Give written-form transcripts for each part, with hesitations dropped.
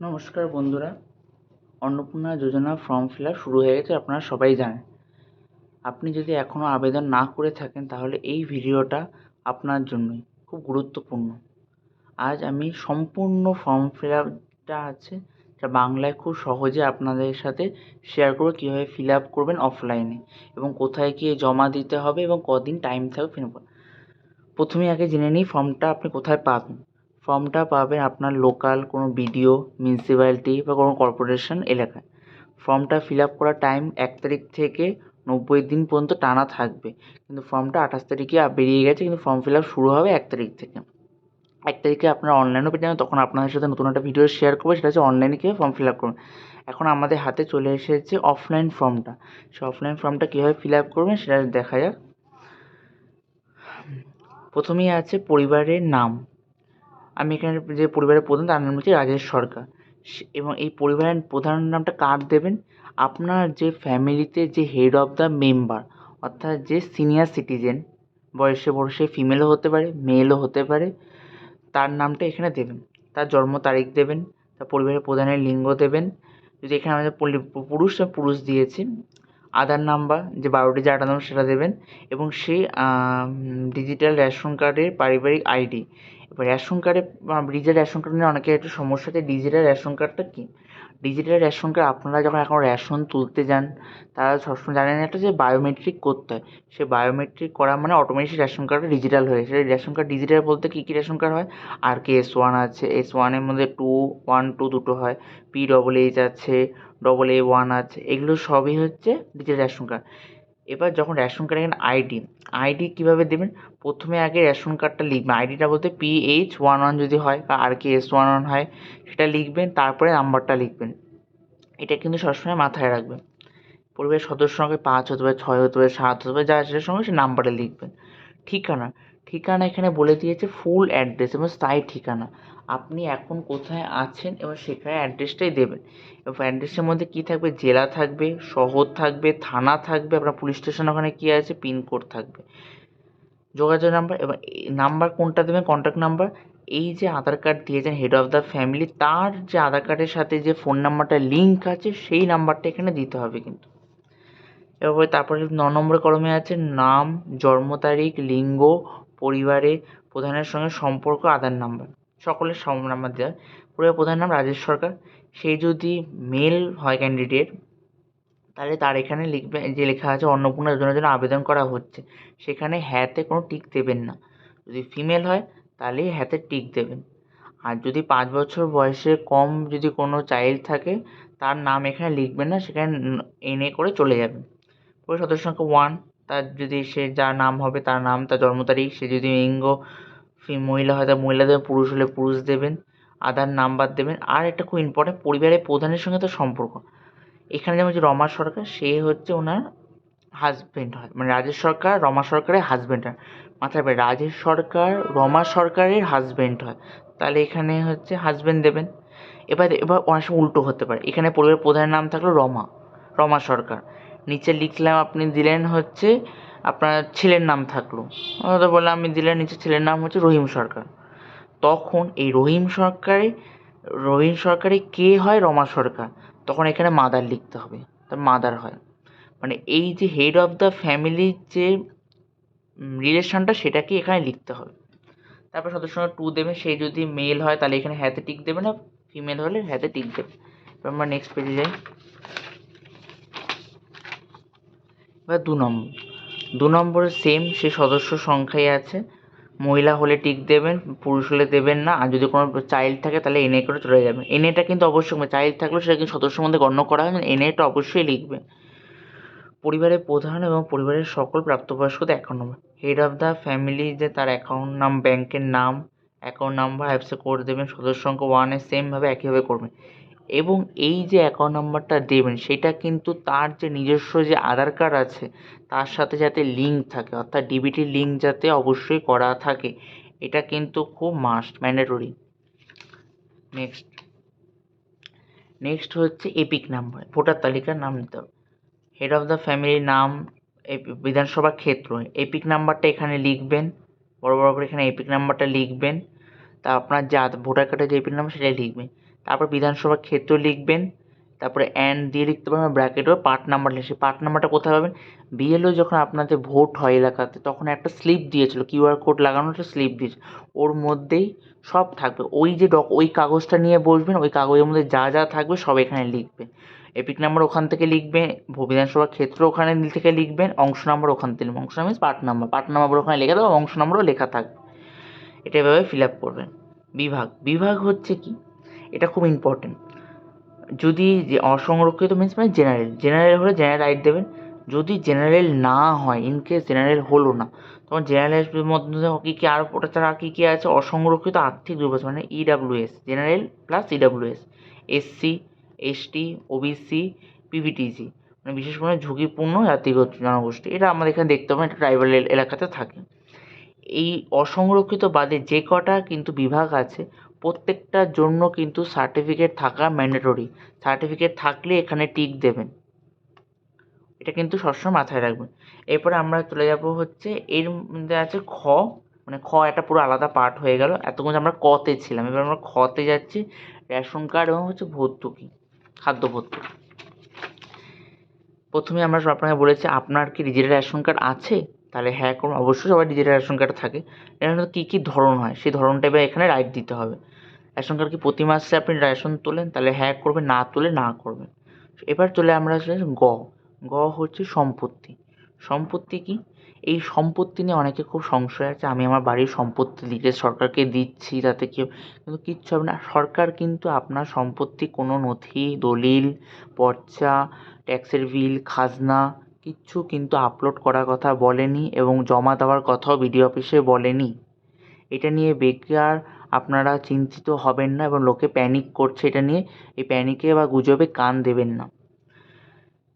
নমস্কার বন্ধুরা, অন্নপূর্ণা যোজনা form fill up শুরু হয়ে গেছে, আপনারা সবাই জানেন। আপনি যদি এখনও আবেদন না করে থাকেন তাহলে এই ভিডিওটা আপনার জন্যই খুব গুরুত্বপূর্ণ। আজ আমি সম্পূর্ণ ফর্ম ফিল আপটা আছে যা বাংলায় খুব সহজে আপনাদের সাথে শেয়ার করবো, কীভাবে ফিল আপ করবেন অফলাইনে এবং কোথায় গিয়ে জমা দিতে হবে এবং কদিন টাইম থাকবে ফিল আপ। প্রথমে আগে জেনে নিই ফর্মটা আপনি কোথায় পাবেন। ফর্মটা পাবেন আপনার লোকাল কোনো বিডিও, মিউনিসিপ্যালিটি বা কোনো কর্পোরেশন এলাকায়। ফর্মটা ফিল আপ করার টাইম 1 তারিখ থেকে 90 দিন পর্যন্ত টানা থাকবে, কিন্তু ফর্মটা 28 তারিখে বেরিয়ে গেছে, কিন্তু ফর্ম ফিল আপ শুরু হবে 1 তারিখ থেকে। 1 তারিখে আপনারা অনলাইনেও পেয়ে যাবেন, তখন আপনাদের সাথে নতুন একটা ভিডিও শেয়ার করবো, সেটা হচ্ছে অনলাইনে কীভাবে ফর্ম ফিল আপ করবেন। এখন আমাদের হাতে চলে এসেছে অফলাইন ফর্মটা। সেই অফলাইন ফর্মটা কীভাবে ফিল আপ করবেন সেটা দেখা যাক। প্রথমেই আছে পরিবারের নাম। আমি এখানে যে পরিবারের প্রধান তার নাম হচ্ছে রাজেশ সরকার, এবং এই পরিবারের প্রধান নামটা কার দেবেন? আপনার যে ফ্যামিলিতে যে হেড অফ দ্য মেম্বার, অর্থাৎ যে সিনিয়র সিটিজেন, বয়সে বড়, সে ফিমেলও হতে পারে মেলও হতে পারে, তার নামটা এখানে দেবেন। তার জন্ম তারিখ দেবেন, তার পরিবারের প্রধানের লিঙ্গ দেবেন। যদি এখানে আমাদের পুরুষ দিয়েছি, আধার নাম্বার যে 12টি যে 8 নম্বর সেটা দেবেন, এবং সেই ডিজিটাল রেশন কার্ডের পারিবারিক আইডি। এবার রেশন কার্ডে ডিজিটাল রেশন কার্ড নিয়ে অনেকের একটু সমস্যা আছে। ডিজিটাল রেশন কার্ডটা কী? ডিজিটাল রেশন কার্ড আপনারা যখন এখন রেশন তুলতে যান, তারা সবসময় জানেন একটা যে বায়োমেট্রিক করতে হয়। সে বায়োমেট্রিক করা মানে অটোমেটিক রেশন কার্ডটা ডিজিটাল হয়ে গেছে। রেশন কার্ড ডিজিটাল বলতে কী কী রেশন কার্ড হয়? RK-S1 আছে, S1-এর মধ্যে 2, 1, 2 দুটো হয়, PHH আছে, AA1 আছে, এগুলো সবই হচ্ছে ডিজিটাল রেশন কার্ড। এবার যখন রেশন কার্ডে এখানে আইডি কীভাবে দেবেন? প্রথমে আগে রেশন কার্ডটা লিখবেন, আইডিটা বলতে PH11 যদি হয় বা RK-S11 হয় সেটা লিখবেন, তারপরে নাম্বারটা লিখবেন। এটা কিন্তু সবসময় মাথায় রাখবেন। পরিবারের সদস্য সংখ্যা 5 হতে পারে, 6 হতে পারে, 7 হতে পারে, যার যেটার সঙ্গে সে নাম্বারে লিখবেন। ঠিকানা এখানে বলে দিয়েছে ফুল অ্যাড্রেস এবং স্থায়ী ঠিকানা। আপনি এখন কোথায় আছেন এবং সেখানে অ্যাড্রেসটাই দেবেন। এবং অ্যাড্রেসের মধ্যে কী থাকবে? জেলা থাকবে, শহর থাকবে, থানা থাকবে, আপনার পুলিশ স্টেশন ওখানে কী আছে, পিনকোড থাকবে, যোগাযোগ নাম্বার। এবং নাম্বার কোনটা দেবেন? Contact number. এই যে আধার কার্ড দিয়েছেন হেড অফ দ্য ফ্যামিলি, তার যে আধার কার্ডের সাথে যে ফোন নাম্বারটা লিঙ্ক আছে সেই নাম্বারটা এখানে দিতে হবে কিন্তু। এবার তারপরে 9 নম্বরের কলমে আছে নাম, জন্ম তারিখ, লিঙ্গ, পরিবারে প্রধানের সঙ্গে সম্পর্ক, আধার নাম্বার, সকলের নাম্বার দেওয়া। পরিবার প্রধানের নাম রাজেশ সরকার। সে যদি মেল হয় ক্যান্ডিডেট, তাহলে তার এখানে লিখবে যে লেখা আছে অন্নপূর্ণা যোজনার জন্য আবেদন করা হচ্ছে, সেখানে হ্যাঁতে কোনো টিক দেবেন না। যদি ফিমেল হয় তাহলে হ্যাঁতে টিক দেবেন। আর যদি 5 বছর বয়সের কম যদি কোনো চাইল্ড থাকে, তার নাম এখানে লিখবেন না, সেখানে NA করে চলে যাবেন। পরিবার সদস্য সংখ্যা 1, তার যদি সে যার নাম হবে তার নাম, তার জন্ম তারিখ, সে যদি লিঙ্গ মহিলা হয় তার মহিলা দেবেন, পুরুষ হলে পুরুষ দেবেন, আধার নাম্বার দেবেন। আর একটা খুব ইম্পর্টেন্ট, পরিবারের প্রধানের সঙ্গে তার সম্পর্ক। এখানে যেমন হচ্ছে রমা সরকার, সে হচ্ছে ওনার হাজব্যান্ড হয়, মানে রাজেশ সরকার রমা সরকারের হাজব্যান্ড হয়। মাথায় রাখবেন, রাজেশ সরকার রমা সরকারের হাজব্যান্ড হয়, তাহলে এখানে হচ্ছে হাজব্যান্ড দেবেন। এবার অনেক সময় উল্টো হতে পারে, এখানে পরিবারের প্রধানের নাম থাকলো রমা সরকার, নিচে লিখলাম আপনি দিলেন হচ্ছে আপনার ছেলের নাম থাকলো, হয়তো বললাম আমি দিলেন নিচে ছেলের নাম হচ্ছে রহিম সরকার। তখন এই রহিম সরকারে কে হয়? রমা সরকার। তখন এখানে মাদার লিখতে হবে, তার মাদার হয়। মানে এই যে হেড অফ দ্য ফ্যামিলির যে রিলেশনটা, সেটাকে এখানে লিখতে হবে। তারপর সদস্য সংখ্যা 2 দেবেন। সে যদি মেল হয় তাহলে এখানে হ্যাঁতে টিক দেবেন, আর ফিমেল হলে হ্যাঁতে টিক দেবেন। এবার আমরা নেক্সট পেজে যাই। এবার 2 নম্বরে সেম, সে সদস্য সংখ্যাই আছে। মহিলা হলে টিক দেবেন, পুরুষ হলে দেবেন না। আর যদি কোনো চাইল্ড থাকে তাহলে NA করে চলে যাবেন। NAটা কিন্তু অবশ্যই, চাইল্ড থাকলেও সেটা কিন্তু সদস্যের মধ্যে গণ্য করা হয়, NAটা অবশ্যই লিখবেন। পরিবারের প্রধান এবং পরিবারের সকল প্রাপ্তবয়স্কদের account number, head of the family যে তার অ্যাকাউন্ট নাম, ব্যাংকের নাম, অ্যাকাউন্ট নাম্বার অ্যাপসে করে দেবেন। সদস্য সংখ্যা 1 সেমভাবে একইভাবে করবেন। এবং এই যে অ্যাকাউন্ট নাম্বারটা দেবেন সেটা কিন্তু তার যে নিজস্ব যে আধার কার্ড আছে তার সাথে যাতে লিঙ্ক থাকে, অর্থাৎ DBT লিঙ্ক যাতে অবশ্যই করা থাকে, এটা কিন্তু খুব মাস্ট, ম্যান্ডেটরি। নেক্সট হচ্ছে এপিক নাম্বার, ভোটার তালিকার নাম দিতে হবে। হেড অফ দ্য ফ্যামিলির নাম, বিধানসভা ক্ষেত্র, এপিক নাম্বারটা এখানে লিখবেন, বড় করে এখানে এপিক নাম্বারটা লিখবেন। তা আপনার যা ভোটার কার্ডের যে এপিক নাম্বার সেটাই লিখবেন। তারপর বিধানসভা ক্ষেত্র লিখবেন, তারপরে অ্যান্ড দিয়ে লিখতে পারবেন, ব্র্যাকেট ও পার্ট নাম্বার লিখে, সেই পার্ট নাম্বারটা কোথায় পাবেন? বিএলও যখন আপনাদের ভোট হয় এলাকাতে, তখন একটা স্লিপ দিয়েছিল, কিউআর কোড লাগানো একটা স্লিপ দিয়েছে, ওর মধ্যেই সব থাকবে। ওই যে ওই কাগজটা নিয়ে বসবেন, ওই কাগজের মধ্যে যা যা থাকবে সব এখানে লিখবেন। এপিক নাম্বার ওখান থেকে লিখবেন, বিধানসভা ক্ষেত্র ওখানে থেকে লিখবেন, অংশ নাম্বার ওখান থেকে লিখবেন, অংশ নাম্বার পার্ট নাম্বার ওখানে লিখে দেবো, অংশ নাম্বারও লেখা থাকবে। এটা এভাবে ফিল আপ করবেন। বিভাগ হচ্ছে কি, এটা খুব ইম্পর্টেন্ট। যদি যে অসংরক্ষিত মিন্স মানে জেনারেল হলে জেনারেল রাইট দেবেন। যদি জেনারেল না হয়, ইন কেস জেনারেল হলো না, তখন জেনারেলের মধ্যে কী কী আর ওটা ছাড়া আর কী কী আছে? অসংরক্ষিত আর্থিক দুর্বলতা মানে EWS, general plus EWS, SC, ST, OBC, PVTC মানে বিশেষ করে ঝুঁকিপূর্ণ জাতিগত জনগোষ্ঠী, এটা আমাদের এখানে দেখতে পাবেন, এটা ট্রাইবাল এলাকাতে থাকে। এই অসংরক্ষিত বাদে যে কটা কিন্তু বিভাগ আছে, প্রত্যেকটার জন্য কিন্তু সার্টিফিকেট থাকা ম্যান্ডেটরি। সার্টিফিকেট থাকলে এখানে টিক দেবেন, এটা কিন্তু সবসময় মাথায় রাখবেন। এরপরে আমরা চলে যাব হচ্ছে, এর মধ্যে আছে খ, মানে খ একটা পুরো আলাদা পার্ট হয়ে গেল। এতক্ষণ আমরা কতে ছিলাম, এবার আমরা খতে যাচ্ছি, রেশন কার্ড এবং হচ্ছে ভর্তুকি, খাদ্য ভর্তুকি। প্রথমে আমরা আপনাকে বলেছি আপনার কি ডিজিটাল রেশন কার্ড আছে, তাহলে হ্যাঁ করুন, অবশ্যই সবার ডিজিটাল রেশন কার্ড থাকে। এর কী কী ধরন হয় সেই ধরনটা এবার এখানে রাইট দিতে হবে। রেশন কার্ড কি প্রতি মাসে আপনি রেশন তোলেন, তাহলে হ্যাঁ করবেন, না তুলে না করবেন। এবার চলে আমরা গ। গ হচ্ছে সম্পত্তি। সম্পত্তি কি? এই সম্পত্তি নিয়ে অনেকে খুব সংশয় আছে, আমি আমার বাড়ির সম্পত্তি লিখে সরকারকে দিচ্ছি, তাতে কেউ কিন্তু কিচ্ছু হবে না। সরকার কিন্তু আপনার সম্পত্তি কোনো নথি, দলিল, পর্চা, ট্যাক্সের বিল, খাজনা কিচ্ছু কিন্তু আপলোড করার কথা বলেনি, এবং জমা দেওয়ার কথাও বিডিও অফিসে বলেনি। এটা নিয়ে বেকার আপনারা চিন্তিত হবেন না, এবং লোকে প্যানিক করছে এটা নিয়ে, এই প্যানিকে বা গুজবে কান দেবেন না।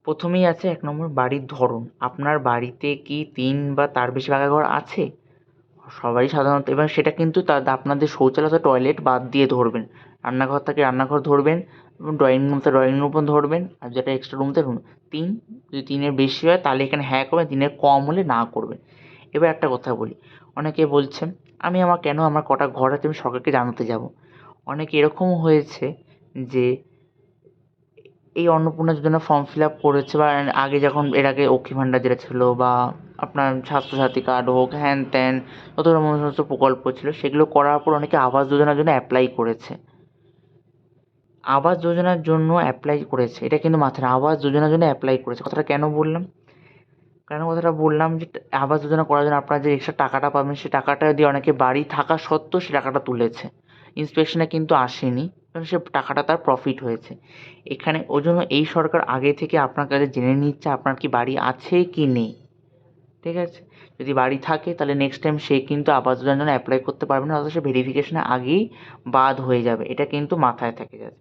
প্রথমেই আছে ১ নম্বর বাড়ির ধরন। আপনার বাড়িতে কি ৩ বা তার বেশি পাকা ঘর আছে? সবারই সাধারণত, এবার সেটা কিন্তু আপনাদের শৌচালয় অথবা টয়লেট বাদ দিয়ে ধরবেন। রান্নাঘর থাকে রান্নাঘর ধরবেন, এবং ড্রয়িং রুম থাকে ড্রয়িং রুম ধরবেন, আর যেটা এক্সট্রা রুম থাকে রুম। ৩, যদি ৩-এর বেশি হয় তাহলে এখানে হ্যাঁ করবেন, ৩-এর কম হলে না করবেন। এবার একটা কথা বলি, অনেকে বলছেন আমার কটা ঘর আছে আমি সরকারকে জানাতে যাব। অনেকে এরকমও হয়েছে যে এই অন্নপূর্ণা যোজনা ফর্ম ফিল আপ করেছে, বা আগে যখন এর আগে লক্ষ্মী ভাণ্ডার যেটা ছিল, বা আপনার স্বাস্থ্যসাথী কার্ড হোক, হ্যান ত্যান যত রকম সমস্ত প্রকল্প ছিল, সেগুলো করার পর অনেকে আবাস যোজনার জন্য অ্যাপ্লাই করেছে। আবাস যোজনার জন্য অ্যাপ্লাই করেছে, এটা কিন্তু মাথায়, আবাস যোজনার জন্য অ্যাপ্লাই করেছে। কথাটা কেন বললাম? কথাটা বললাম যে আবাস যোজনা করার জন্য আপনারা যে এক্সট্রা টাকাটা পাবেন, সেই টাকাটা দিয়ে অনেকে বাড়ি থাকা সত্ত্বেও সে টাকাটা তুলেছে, ইন্সপেকশনে কিন্তু আসেনি, কারণ সে টাকাটা তার প্রফিট হয়েছে। এখানে ওই জন্য এই সরকার আগে থেকে আপনার কাছে জেনে নিচ্ছে আপনার কি বাড়ি আছে কি নেই, ঠিক আছে? যদি বাড়ি থাকে তাহলে নেক্সট টাইম সে কিন্তু আবাস যোজনার জন্য অ্যাপ্লাই করতে পারবে না, অথচ সে ভেরিফিকেশনের আগেই বাদ হয়ে যাবে, এটা কিন্তু মাথায় থাকে যাবে।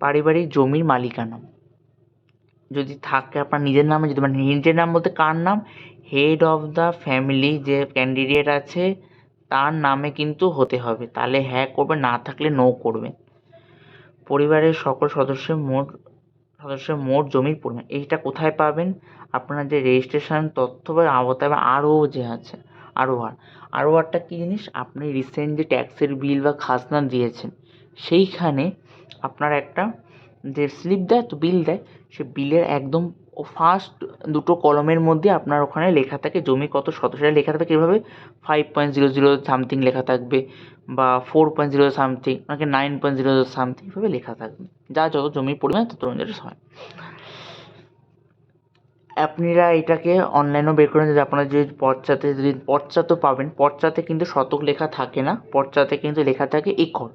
পারিবারিক জমির মালিকানা যদি থাকে আপনার নিজের নামে, যদি মানে নিজের নাম বলতে কার নাম? হেড অফ দ্য ফ্যামিলি যে ক্যান্ডিডেট আছে তার নামে কিন্তু হতে হবে, তাহলে হ্যাঁ করবেন, না থাকলে নো করবেন। পরিবারের সকল সদস্যের মোট জমির পরিমাণ, এইটা কোথায় পাবেন? আপনার যে রেজিস্ট্রেশন তথ্য বা আওতায় আরও যে আছে আরওআরটা কী জিনিস? আপনি রিসেন্ট যে ট্যাক্সের বিল বা খাজনা দিয়েছেন, সেইখানে আপনার একটা যে স্লিপ দেয় তো বিল দেয়, সে বিলের একদম ফার্স্ট দুটো কলমের মধ্যে আপনার ওখানে লেখা থাকে জমি কত শতক, সেটা লেখা থাকবে কীভাবে? 5.00 সামথিং লেখা থাকবে, বা 4.0 সামথিং, নাকি 9.00 সামথিং, এভাবে লেখা থাকবে, যা যত জমির পরিমাণ তত অনুযায়ী হয়। আপনারা এটাকে অনলাইনেও বের করে যদি আপনারা যদি পর্চা তো পাবেন, পর্চাতে কিন্তু শতক লেখা থাকে না, পর্চাতে কিন্তু লেখা থাকে একর।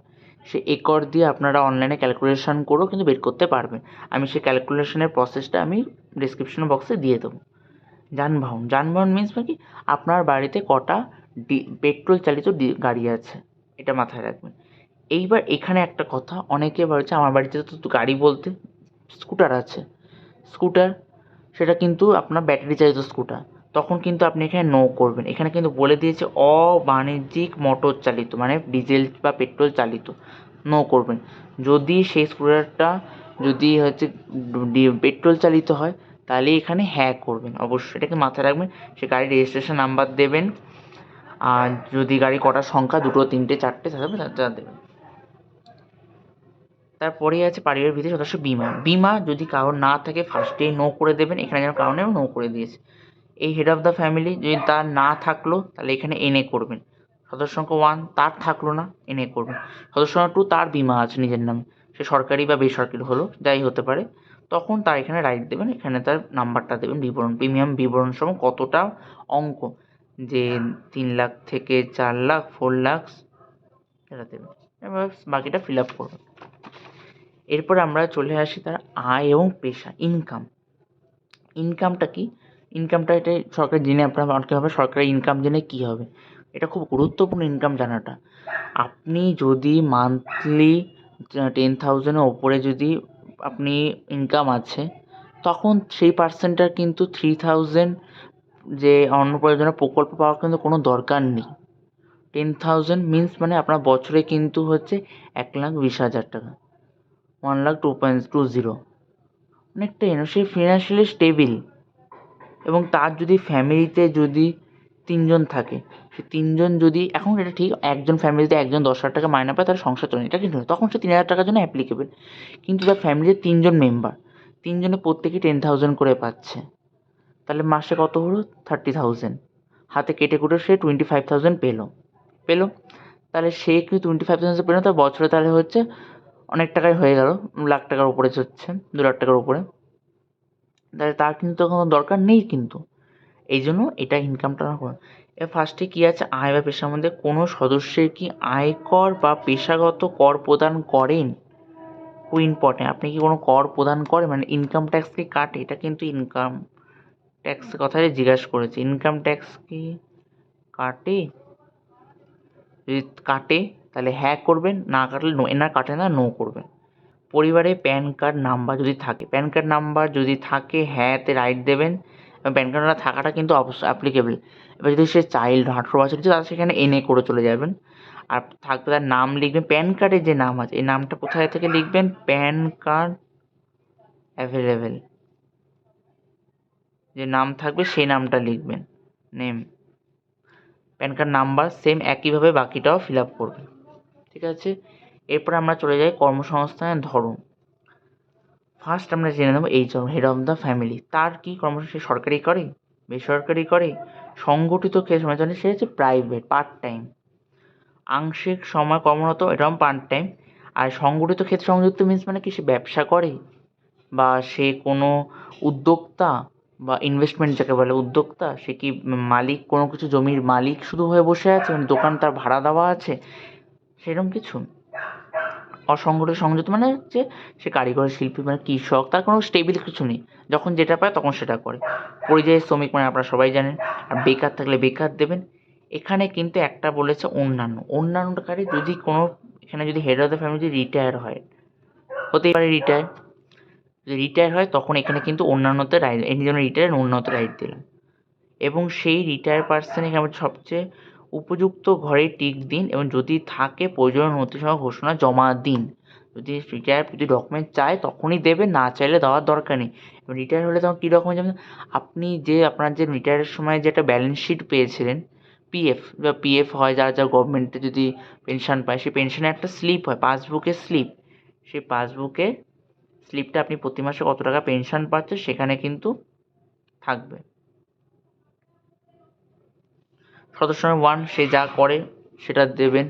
সে একর দিয়ে আপনারা অনলাইনে ক্যালকুলেশন করেও কিন্তু বের করতে পারবেন। আমি সেই ক্যালকুলেশনের প্রসেসটা আমি ডিসক্রিপশন বক্সে দিয়ে দেবো। যানবাহন মিন্স কি? আপনার বাড়িতে কটা পেট্রোল চালিত গাড়ি আছে, এটা মাথায় রাখবেন। এইবার এখানে একটা কথা, অনেকে বলছে আমার বাড়িতে তো গাড়ি বলতে স্কুটার আছে, স্কুটার সেটা কিন্তু আপনার ব্যাটারি চালিত স্কুটার, তখন কিন্তু আপনি এখানে নো করবেন। এখানে কিন্তু বলে দিয়েছে অবাণিজ্যিক মোটর চালিত, মানে ডিজেল বা পেট্রোল চালিত, নো করবেন। যদি সেই স্কুটারটা যদি হচ্ছে পেট্রোল চালিত হয়, তাহলে এখানে হ্যাঁ করবেন, অবশ্যই এটাকে মাথায় রাখবেন। সে গাড়ির রেজিস্ট্রেশন নাম্বার দেবেন, আর যদি গাড়ি কটার সংখ্যা 2, 3, 4 তাহলে যা দেবেন। তারপরেই আছে পারিবারিক ভিত্তিক সদস্য বিমা। বিমা যদি কারোর না থাকে ফার্স্টেই নো করে দেবেন, এখানে যেন কারণে নো করে দিয়েছে। এই হেড অফ দ্য ফ্যামিলি যদি তার না থাকলো তাহলে এখানে এনএ করবেন। সদস্য সংখ্যা 1 তার থাকলো না, এনএ করবেন। সদস্য সংখ্যা 2 তার বিমা আছে নিজের নামে, সে সরকারি বা বেসরকারি হলো যাই হতে পারে, তখন তার এখানে রাইট দেবেন, এখানে তার নাম্বারটা দেবেন, বিবরণ প্রিমিয়াম বিবরণ সহ কতটা অঙ্ক, যে 3 লাখ থেকে 4 লাখ 4 লাখ এটা দেবেন, এবার বাকিটা ফিল আপ করবেন। এরপরে আমরা চলে আসি তার আয় এবং পেশা, ইনকাম। ইনকামটা কি? ইনকামটা এটাই সরকারি জেনে আপনার অনেকে হবে সরকারি ইনকাম জেনে কী হবে, এটা খুব গুরুত্বপূর্ণ ইনকাম জানাটা। আপনি যদি মান্থলি 10,000-এর ওপরে যদি আপনি ইনকাম আছে, তখন সেই পার্সেন্টটার কিন্তু 3,000 যে অন্ন প্রয়োজনীয় প্রকল্প পাওয়ার কিন্তু কোনো দরকার নেই। 10,000 মিন্স মানে আপনার বছরে কিন্তু হচ্ছে 1,20,000 টাকা, 1,02,20, অনেকটা সে ফিনান্সিয়ালি স্টেবিল। এবং তার যদি ফ্যামিলিতে যদি 3 জন থাকে, সে 3 জন যদি, এখন এটা ঠিক একজন ফ্যামিলিতে একজন 10,000 টাকা মাইনে পায় তার সংসার চলে, এটা কিন্তু তখন সে 3,000 টাকার জন্য অ্যাপ্লিকেবল। কিন্তু তার ফ্যামিলিতে 3 জন মেম্বার, 3 জনে প্রত্যেকেই 10,000 করে পাচ্ছে, তাহলে মাসে কত হলো 30,000, হাতে কেটে কুটে সে 25,000 পেলো। তাহলে সে কি 25,000 পেলো, তার বছরে তাহলে হচ্ছে অনেক টাকাই হয়ে গেল, লাখ টাকার উপরে হচ্ছে, 2 লাখ টাকার উপরে, তাহলে তার কিন্তু কোনো দরকার নেই কিন্তু। এই জন্য এটা ইনকামটা না করুন। এবার ফার্স্টে কী আছে, আয় বা পেশার মধ্যে কোনো সদস্যের কি আয়কর বা পেশাগত কর প্রদান করেন, খুব ইম্পর্টেন্ট। আপনি কি কোনো কর প্রদান করেন, মানে ইনকাম ট্যাক্স কি কাটে, এটা কিন্তু ইনকাম ট্যাক্স কথাই জিজ্ঞাসা করেছে, ইনকাম ট্যাক্স কি কাটে, যদি কাটে তাহলে হ্যাঁ করবেন, না কাটলে নো, এনার কাটে না নো করবেন। পরিবারে প্যান কার্ড নাম্বার যদি থাকে, প্যান কার্ড নাম্বার যদি থাকে হ্যাঁতে রাইট দেবেন, এবং প্যান কার্ড নাম্বার থাকাটা কিন্তু অবশ্যই অ্যাপ্লিকেবল। এবার যদি সে চাইল্ড 18 বছর হচ্ছে তাহলে সেখানে এনএ করে চলে যাবেন। আর থাকবে তার নাম লিখবেন, প্যান কার্ডে যে নাম আছে এই নামটা কোথায় থেকে লিখবেন, প্যান কার্ড অ্যাভেলেবেল যে নাম থাকবে সেই নামটা লিখবেন, name, pan card number same একইভাবে বাকিটাও ফিল আপ করবেন। ঠিক আছে, এরপরে আমরা চলে যাই কর্মসংস্থানের ধরন। ফার্স্ট আমরা জেনে নেব এই হেড অফ দ্য ফ্যামিলি, তার কি কর্মসংস্থান, সে সরকারি করে, বেসরকারি করে, সংগঠিত ক্ষেত্রে জানি সে হচ্ছে প্রাইভেট পার্ট টাইম, আংশিক সময় কর্মরত এটাও পার্ট টাইম। আর সংগঠিত ক্ষেত্রে সংযুক্ত মিন্স মানে কি, সে ব্যবসা করে বা সে কোনো উদ্যোক্তা বা ইনভেস্টমেন্ট যাকে বলে উদ্যোক্তা, সে কি মালিক, কোনো কিছু জমির মালিক শুধু হয়ে বসে আছে, মানে দোকান তার ভাড়া দেওয়া আছে সেরকম কিছু। অসংগঠিত সংযুক্ত মানে হচ্ছে সে কারিগর শিল্পী, মানে কৃষক, তার কোনো স্টেবিল কিছু নেই, যখন যেটা পায় তখন সেটা করে। পরিযায়ী শ্রমিক মানে আপনারা সবাই জানেন। আর বেকার থাকলে বেকার দেবেন। এখানে কিন্তু একটা বলেছে অন্যান্য, অন্যান্যকারী যদি কোনো, এখানে যদি হেড অফ দ্য ফ্যামিলি যদি রিটায়ার হয়, হতেই পারে রিটায়ার, যদি রিটায়ার হয় তখন এখানে কিন্তু অন্যান্যতে রাইট, এই জন্য রিটায়ার অন্যতে রাইট দিলাম। এবং সেই রিটায়ার পার্সন এখানে সবচেয়ে উপযুক্ত ঘরে টিক দিন, এবং যদি থাকে প্রয়োজনীয় নথিসহ ঘোষণা জমা দিন। যদি রিটায়ার যদি ডকুমেন্ট চায় তখনই দেবেন, না চাইলে দেওয়ার দরকার নেই। এবং রিটায়ার হলে তখন কী ডকুমেন্ট যাবেন, আপনি যে আপনার যে রিটায়ারের সময় যে একটা ব্যালেন্স শিট পেয়েছিলেন, পিএফ বা পিএফ হয় যারা যা গভর্নমেন্টে যদি পেনশন পায়, সেই পেনশনের একটা স্লিপ হয়, পাসবুকের স্লিপ, সেই পাসবুকে স্লিপটা আপনি প্রতি মাসে কত টাকা পেনশন পাচ্ছে সেখানে কিন্তু থাকবে। সদস্য 1 সে যা করে সেটা দেবেন,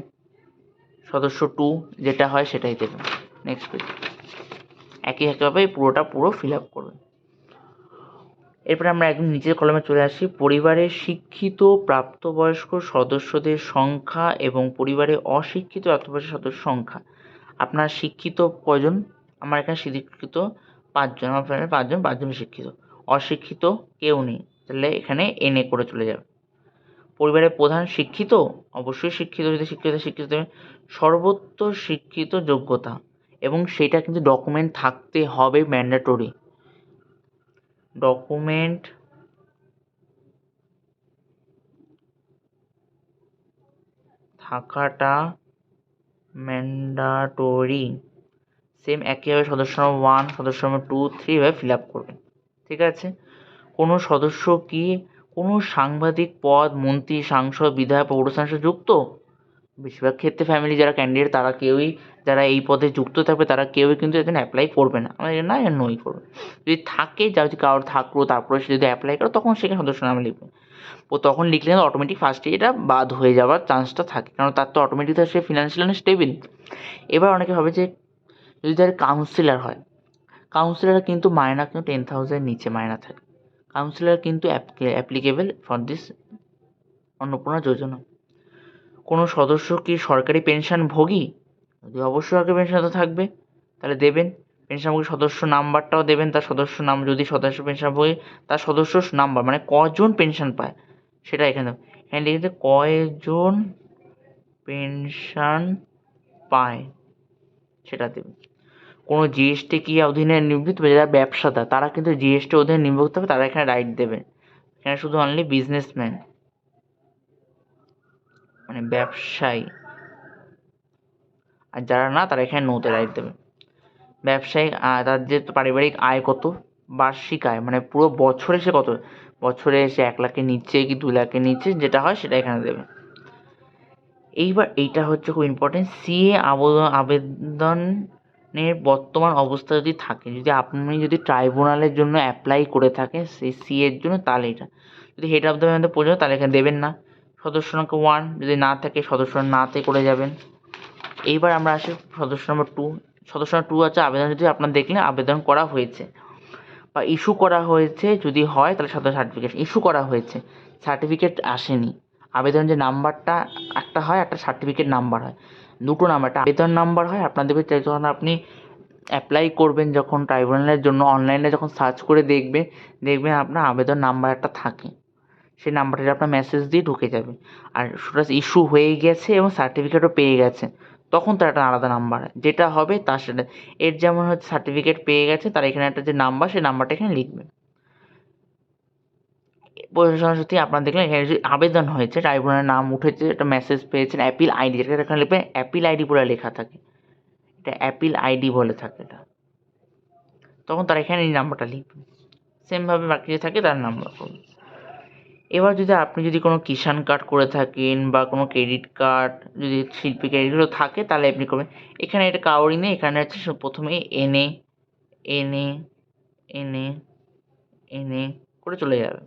সদস্য 2 যেটা হয় সেটাই দেবেন। নেক্সট পেজ, একইভাবে পুরো ফিল আপ করবেন। এরপরে আমরা একদম নিচের কলমে চলে আসি, পরিবারের শিক্ষিত প্রাপ্তবয়স্ক সদস্যদের সংখ্যা এবং পরিবারে অশিক্ষিত প্রাপ্তবয়স্ক সদস্য সংখ্যা। আপনার শিক্ষিত কজন, আমার এখানে শিক্ষিত 5 জন, আমার ফ্যামিলি 5 জন, 5 জন শিক্ষিত, অশিক্ষিত কেউ নেই, তাহলে এখানে এনএ করে চলে যাবে। পরিবারের প্রধান শিক্ষিত, অবশ্যই শিক্ষিত, যদি শিক্ষিত দেবেন। সর্বোচ্চ শিক্ষিত যোগ্যতা, এবং সেটা কিন্তু ডকুমেন্ট থাকতে হবে, ম্যান্ডেটরি ডকুমেন্ট থাকাটা ম্যান্ডেটরি। সেম একইভাবে সদস্য নম্বর 1, সদস্য নম্বর 2, 3 এভাবে ফিল আপ করবেন। ঠিক আছে, কোনো সদস্য কি কোনো সাংবাদিক পদ, মন্ত্রী, সাংসদ, বিধায়ক, পৌর সাংসদ যুক্ত, বেশিরভাগ ক্ষেত্রে ফ্যামিলি যারা ক্যান্ডিডেট তারা কেউই, যারা এই পদে যুক্ত থাকবে তারা কেউই কিন্তু এখানে অ্যাপ্লাই করবে না, আমাদের না নই করবে। যদি থাকে, যা যদি কারোর থাকলো তারপরে সে যদি অ্যাপ্লাই করে তখন সেখানে সদস্য নাম লিখবে। ও তখন লিখলে অটোমেটিক ফার্স্টে এটা বাদ হয়ে যাওয়ার চান্সটা থাকে, কারণ তার তো অটোমেটিক সে ফিনান্সিয়ালি স্টেবিল। এবার অনেকে ভাবে যে যদি তার কাউন্সিলর হয়, কাউন্সিলর কিন্তু মায়না কিন্তু 10,000 নিচে মায়না থাকে। কাউন্সিলর কিন্তু অ্যাপ্লিকেবল ফর দিস অন্নপূর্ণা যোজনা। কোনো সদস্য কি সরকারি পেনশনভোগী? যদি অবশ্যই সরকারি পেনশন তো থাকবে, তাহলে দেবেন পেনশনভোগী সদস্য নাম্বারটাও দেবেন, তার সদস্য নাম, যদি সদস্য পেনশনভোগী তার সদস্য নাম্বার মানে কজন পেনশন পায় সেটা এখানে এখানে লিখেছে কয়জন পেনশন পায় সেটা দেবেন। কোনো জিএসটি কি অধীনে নিবৃত্ত, যারা ব্যবসাদার তারা কিন্তু জিএসটি অধীনে নিবৃত্ত হবে, তারা এখানে রাইট দেবেন। এখানে শুধু অনলি বিজনেসম্যান মানে ব্যবসায়ী, আর যারা না তারা এখানে নোতে রাইট দেবে। ব্যবসায়িক তার যে পারিবারিক আয় কত, বার্ষিক আয় মানে পুরো বছরে সে কত, বছরে সে 1,00,000-এর নিচে কি 2,00,000-এর নিচে যেটা হয় সেটা এখানে দেবে। এইবার এইটা হচ্ছে খুব ইম্পর্টেন্ট, সিএ আবেদনের বর্তমান অবস্থা যদি থাকে, যদি আপনি যদি ট্রাইব্যুনালের জন্য অ্যাপ্লাই করে থাকেন সেই সিএর জন্য, তাহলে এটা যদি হেড অফ দ্য ম্যান পর্যন্ত তাহলে এখানে দেবেন না। সদস্য সংখ্যা 1 যদি না থাকে সদস্য নাতে করে যাবেন। এইবার আমরা আসি সদস্য নম্বর 2। সদস্য নম্বর 2 আছে আবেদন, যদি আপনার দেখলেন আবেদন করা হয়েছে বা ইস্যু করা হয়েছে, যদি হয় তাহলে সার্টিফিকেট ইস্যু করা হয়েছে, সার্টিফিকেট আসেনি। আবেদন যে নাম্বারটা একটা হয়, একটা সার্টিফিকেট নাম্বার হয়, দুটো নাম্বার, একটা আবেদন নাম্বার হয়। আপনার দেবে যখন আপনি অ্যাপ্লাই করবেন, যখন ট্রাইব্যুনালের জন্য অনলাইনে যখন সার্চ করে দেখবেন আপনার আবেদন নাম্বার একটা থাকে, সেই নাম্বারটা আপনার মেসেজ দিয়ে ঢুকে যাবে। আর সেটা ইস্যু হয়ে গেছে এবং সার্টিফিকেটও পেয়ে গেছে, তখন তার একটা আলাদা নাম্বার যেটা হবে তার সাথে এর যেমন হচ্ছে সার্টিফিকেট পেয়ে গেছে তার এখানে একটা যে নাম্বার, সেই নাম্বারটা এখানে লিখবেন। সত্যি আপনার দেখলেন এখানে যে আবেদন হয়েছে, ট্রাইব্যুনালের নাম উঠেছে, একটা মেসেজ পেয়েছেন, অ্যাপিল আইডি, যেটা এখানে লিখবেন অ্যাপিল আইডি বলে লেখা থাকে, এটা অ্যাপিল আইডি বলে থাকে এটা, তখন তার এখানে এই নাম্বারটা লিখবেন। সেমভাবে বাকি যে থাকে তার নাম্বার করবেন। এবার যদি আপনি যদি কোনো কিষাণ কার্ড করে থাকেন বা কোনো ক্রেডিট কার্ড, যদি শিল্পী ক্রেডিটগুলো থাকে তাহলে আপনি করবেন। এখানে এটা কারোরই নেই, এখানে হচ্ছে প্রথমেই এনএ এনএ এনএ এনএ করে চলে যাবে।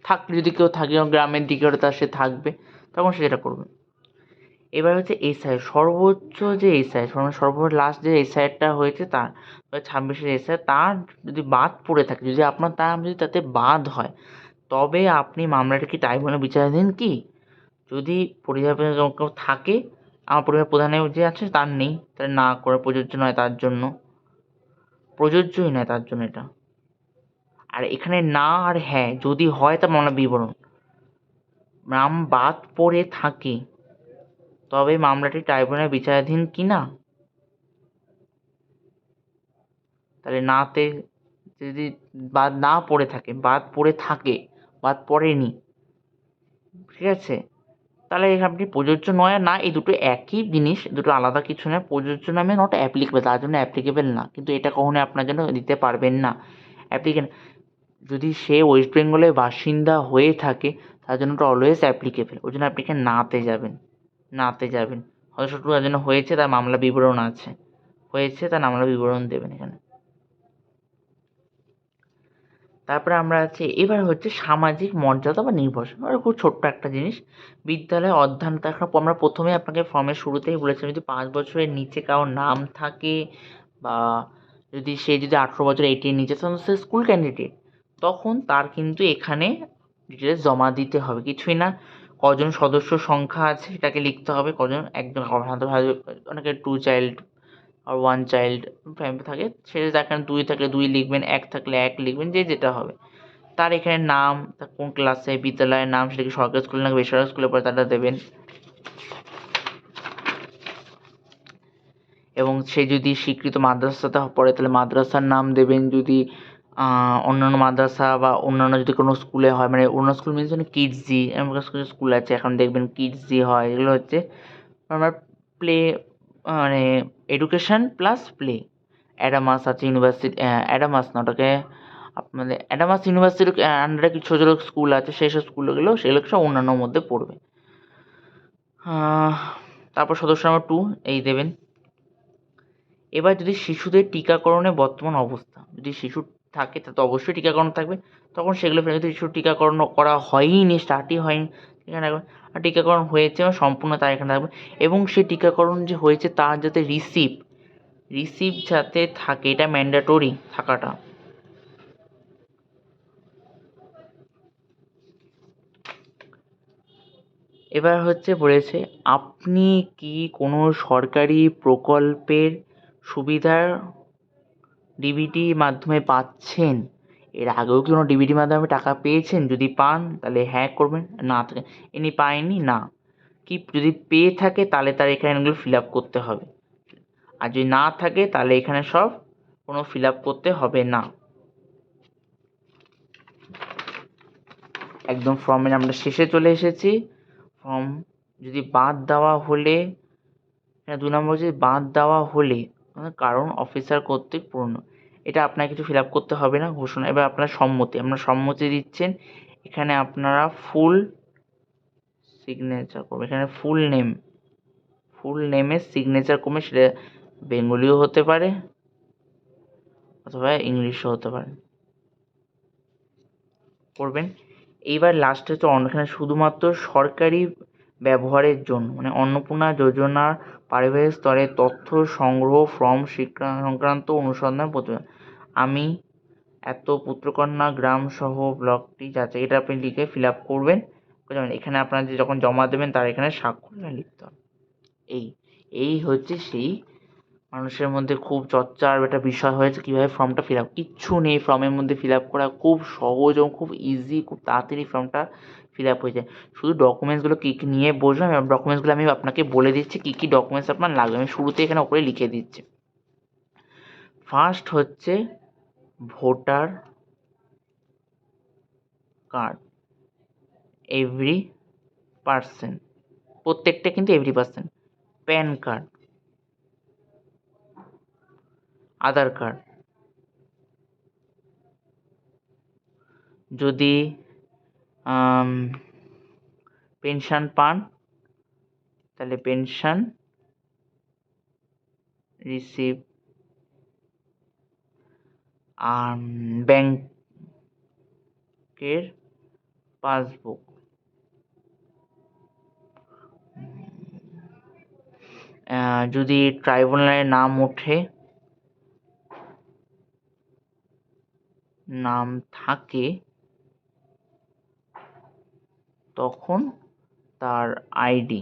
থাকলে যদি কেউ থাকে গ্রামের দিকে ওটা তার সে থাকবে, তখন সে এটা করবে। এবার হচ্ছে এসআই, সর্বোচ্চ যে এসআই সর্বোচ্চ লাস্ট যে এসআইটা হয়েছে তার 26-এর এসআই, তার যদি বাদ পড়ে থাকে, যদি আপনার নাম যদি তাতে বাদ হয়, তবে আপনি মামলাটা কি ট্রাইব্যুনালে বিচারাধীন কি? যদি পরিবারে কেউ থাকে, আমার পরিবার প্রধানের যে আছে তার নেই, তাহলে না করে প্রযোজ্য নয় তার জন্য, প্রযোজ্যই নয় তার জন্য এটা। আর এখানে না আর হ্যাঁ যদি হয় তা মামলা বিবরণ, নাম বাদ পড়ে থাকে তবে মামলাটি ট্রাইব্যুনালে বিচারাধীন কি না, তাহলে নাতে যদি বাদ না পড়ে থাকে, বাদ পড়ে থাকে, বাদ পড়েনি, ঠিক আছে, তাহলে আপনি প্রযোজ্য নয় আর না এই দুটো একই জিনিস, দুটো আলাদা কিছু নয়। প্রযোজ্য নামে নট অ্যাপ্লিকেবল, তার জন্য অ্যাপ্লিকেবল না, কিন্তু এটা কখনোই আপনার জন্য দিতে পারবেন না অ্যাপ্লিকেন্ট। যদি সে ওয়েস্ট বেঙ্গলের বাসিন্দা হয়ে থাকে তার জন্য ওটা অলওয়েজ অ্যাপ্লিকেবল, ওই জন্য আপনি এখানে নাতে যাবেন, নাতে যাবেন। সদস্য তার জন্য হয়েছে, তার মামলা বিবরণ আছে, হয়েছে তার মামলা বিবরণ দেবেন এখানে। তারপরে আমরা আছি, এবার হচ্ছে সামাজিক মর্যাদা বা নির্ভরশীল, খুব ছোট্ট একটা জিনিস। বিদ্যালয়ে অধ্যয়ন এখন আমরা প্রথমে আপনাকে ফর্মের শুরুতেই বলেছিলাম, যদি 5 বছরের নিচে কারোর নাম থাকে বা যদি সে যদি 18 বছর 18 নিচে, তখন সে স্কুল ক্যান্ডিডেট, তখন তার কিন্তু এখানে ডিটেলস জমা দিতে হবে, কিছুই না। কজন সদস্য সংখ্যা আছে সেটাকে লিখতে হবে, কজন, একজন অনেকে 2 চাইল্ড আর 1 চাইল্ড ফ্যামিলি থাকে, সেটা দেখেন 2 থাকলে 2 লিখবেন, 1 থাকলে 1 লিখবেন, যে যেটা হবে। তার এখানে নাম, তার কোন ক্লাসে, বিদ্যালয়ের নাম, সেটা কি সরকারি স্কুলে নাকি বেসরকারি স্কুলে পড়ে তাটা দেবেন। এবং সে যদি স্বীকৃত মাদ্রাসাতে পড়ে তাহলে মাদ্রাসার নাম দেবেন, যদি অন্যান্য মাদ্রাসা বা অন্যান্য যদি কোনো স্কুলে হয়, মানে অন্য স্কুল মিনস মানে কিডজি, এমন কিছু স্কুল আছে এখন দেখবেন কিডজি হয়, এগুলো হচ্ছে আমার প্লে মানে এডুকেশন প্লাস প্লে। অ্যাডামাস আছে ইউনিভার্সিটি, অ্যাডামাস না ওটাকে আপনাদের অ্যাডামাস ইউনিভার্সিটির আন্ডারে কিছু ছোটো ছোটো স্কুল আছে, সেই সব স্কুলগুলো সেগুলো সব অন্যান্যর মধ্যে পড়বে। তারপর সদস্য নাম্বার 2 এই দেবেন। এবার যদি শিশুদের টিকাকরণের বর্তমান অবস্থা, যদি শিশু থাকে তা তো অবশ্যই টিকাকরণ থাকবে, তখন সেগুলো ফেলে, যদি শিশুর টিকাকরণ করা হয়ইনি, স্টার্টই হয়নি, এখানে রাখবেন। আর টিকাকরণ হয়েছে বা সম্পূর্ণ, তা এখানে রাখবেন। এবং সেই টিকাকরণ যে হয়েছে তার যাতে রিসিপ্ট যাতে থাকে, এটা ম্যান্ডেটরি থাকাটা। এবার বলেছে, আপনি কি কোনো সরকারি প্রকল্পের সুবিধার ডিবিটির মাধ্যমে পাচ্ছেন? এর আগেও কি কোনো ডিবিটির মাধ্যমে টাকা পেয়েছেন? যদি পান তাহলে হ্যাঁ করবেন, না থাকে ইনি পায়নি না। কি যদি পেয়ে থাকে তাহলে তার এখানে এগুলো ফিল আপ করতে হবে, আর যদি না থাকে তাহলে এখানে সব কোনো ফিল আপ করতে হবে না। একদম ফর্মের আমরা শেষে চলে এসেছি। ফর্ম যদি বাদ দেওয়া হলে, 2 নম্বর যদি বাদ দেওয়া হলে কারণ অফিসার কর্তৃক পূর্ণ, এটা আপনার কিছু ফিল আপ করতে হবে না, ঘোষণা। এবার আপনার সম্মতি, আপনার সম্মতি দিচ্ছেন। এখানে আপনারা ফুল সিগনেচার করবেন, এখানে ফুল নেমের সিগনেচার করবেন, সেটা বেঙ্গলিও হতে পারে অথবা ইংলিশও হতে পারে, করবেন। এইবার লাস্টে হচ্ছে এখানে শুধুমাত্র সরকারি ব্যবহারের জন্য, মানে অন্নপূর্ণা যোজনার পারিবারিক স্তরে তথ্য সংগ্রহ ফর্ম শিক্ষা সংক্রান্ত অনুসন্ধান প্রতিবেদন। আমি এত পুত্রকন্যা গ্রাম সহ ব্লকটি যাচাই, এটা আপনি লিখে ফিল আপ করবেন। এখানে আপনার যে যখন জমা দেবেন তার এখানে স্বাক্ষর লিখতে হবে। এই হচ্ছে সেই মানুষের মধ্যে খুব চর্চার একটা বিষয় হয়েছে, কীভাবে ফর্মটা ফিল আপ। কিচ্ছু নেই ফর্মের মধ্যে, ফিল আপ করা খুব সহজ এবং খুব ইজি, খুব তাড়াতাড়ি ফর্মটা ফিল আপ হয়ে যায়। শুধু ডকুমেন্টসগুলো কী কী নিয়ে বসবেন, ডকুমেন্টসগুলো আমি আপনাকে বলে দিচ্ছি কী কী ডকুমেন্টস আপনার লাগবে, আমি শুরুতে এখানে ওপরে লিখে দিচ্ছি। ফার্স্ট হচ্ছে ভোটার কার্ড, এভরি পার্সন, প্রত্যেকটা কিন্তু এভরি পার্সন। প্যান কার্ড, আধার কার্ড, যদি পেনশন পান তাহলে পেনশন রিসিভ, আর ব্যাংকের পাসবুক, যদি ট্রাইব্যুনালে নাম থাকে তখন তার আইডি,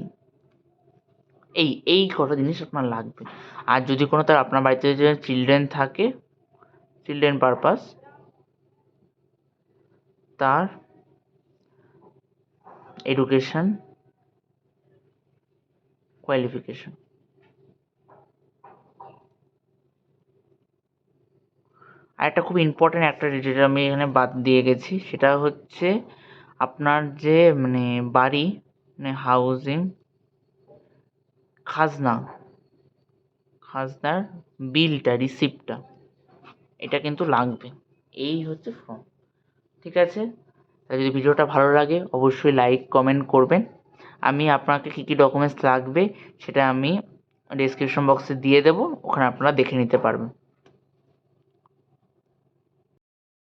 এই কটা জিনিস আপনার লাগবে। আর যদি কোনো তার আপনার বাড়িতে যে চিলড্রেন থাকে, চিলড্রেন পারপাস, তার এডুকেশন কোয়ালিফিকেশন। আর একটা খুব ইম্পর্ট্যান্ট একটা যেটা আমি এখানে বাদ দিয়ে গেছি, সেটা হচ্ছে আপনার যে মানে বাড়ি, মানে হাউজিং খাজনার বিলটা, রিসিপ্টটা, এটা কিন্তু লাগবে। এই হচ্ছে ফর্ম। ঠিক আছে, তাই যদি ভিডিওটা ভালো লাগে অবশ্যই লাইক কমেন্ট করবেন। আমি আপনাকে কী কী ডকুমেন্টস লাগবে সেটা আমি ডেসক্রিপশন বক্সে দিয়ে দেবো, ওখানে আপনারা দেখে নিতে পারবেন।